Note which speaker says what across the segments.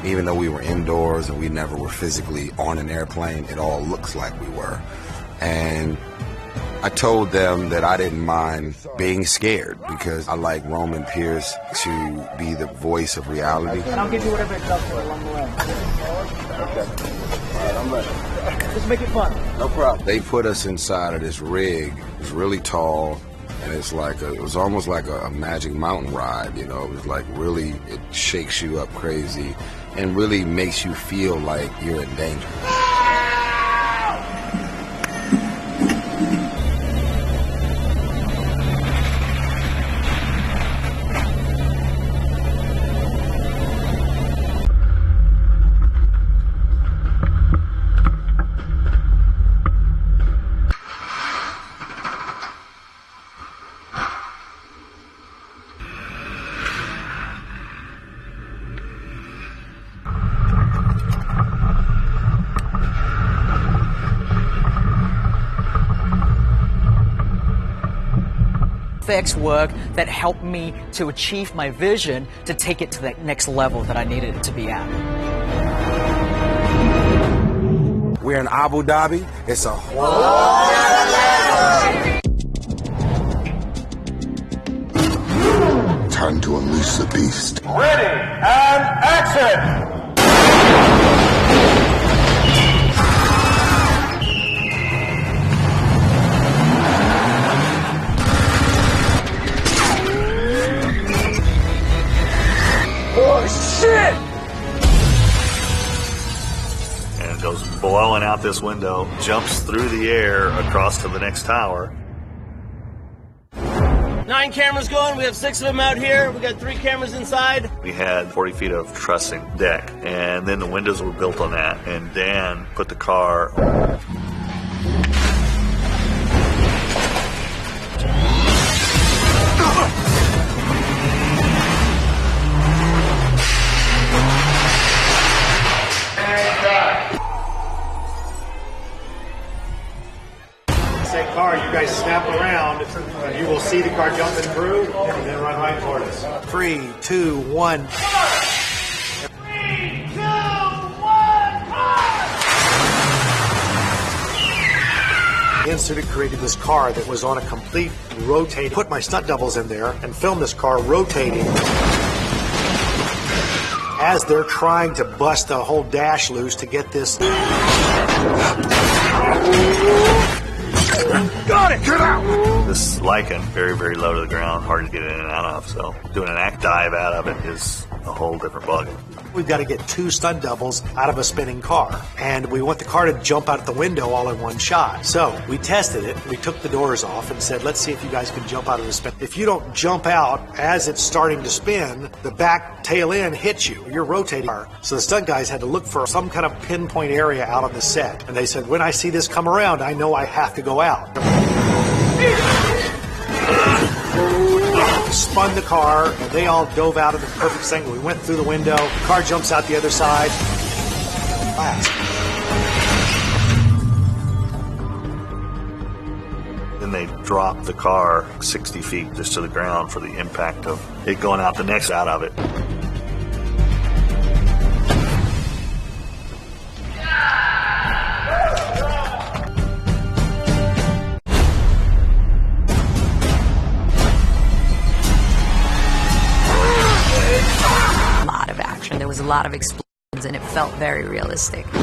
Speaker 1: Even though we were indoors and we never were physically on an airplane, it all looks like we were. And I told them that I didn't mind being scared because I like Roman Pierce to be the voice of reality.
Speaker 2: I'll give you whatever it does for along the way.
Speaker 1: Okay. All right, I'm ready.
Speaker 2: Just make it fun.
Speaker 1: No problem. They put us inside of this rig. It's really tall, and it's like it was almost like a Magic Mountain ride, you know. It was like really, it shakes you up crazy and really makes you feel like you're in danger.
Speaker 2: Effects work that helped me to achieve my vision to take it to the next level that I needed it to be at.
Speaker 1: We're in Abu Dhabi. It's a whole
Speaker 3: time to unleash the beast.
Speaker 4: Ready and action!
Speaker 5: Oh, shit! And goes blowing out this window, jumps through the air across to the next tower.
Speaker 6: 9 cameras going. We have 6 of them out here. We got 3 cameras inside.
Speaker 5: We had 40 feet of trussing deck, and then the windows were built on that. And Dan put the car.
Speaker 7: Car, you guys snap around, and you will see the car jumping through and then run right toward us. 3, 2, 1.
Speaker 4: 3, 2, 1,
Speaker 7: Institute created this car that was on a complete rotating. Put my stunt doubles in there and filmed this car rotating as they're trying to bust the whole dash loose to get this.
Speaker 5: Got it! Get out! This Lycan, very, very low to the ground, hard to get in and out of, so doing an act dive out of it is a whole different bug.
Speaker 7: We've got to get 2 stunt doubles out of a spinning car, and we want the car to jump out the window all in one shot. So we tested it. We took the doors off and said, let's see if you guys can jump out of the spin. If you don't jump out as it's starting to spin, the back tail end hits you. You're rotating. So the stunt guys had to look for some kind of pinpoint area out on the set, and they said, when I see this come around, I know I have to go out. Spun the car, and they all dove out of the perfect angle. We went through the window, the car jumps out the other side. Blast.
Speaker 5: Then they dropped the car 60 feet just to the ground for the impact of it going out the next out of it.
Speaker 8: There was a lot of explosions and it felt very realistic.
Speaker 6: Roll,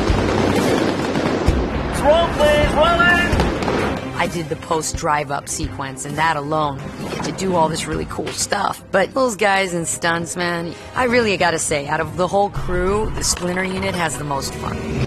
Speaker 6: please, rolling!
Speaker 8: I did the post drive up sequence, and that alone, you get to do all this really cool stuff. But those guys in stunts, man, I really gotta say, out of the whole crew, the Splinter unit has the most fun.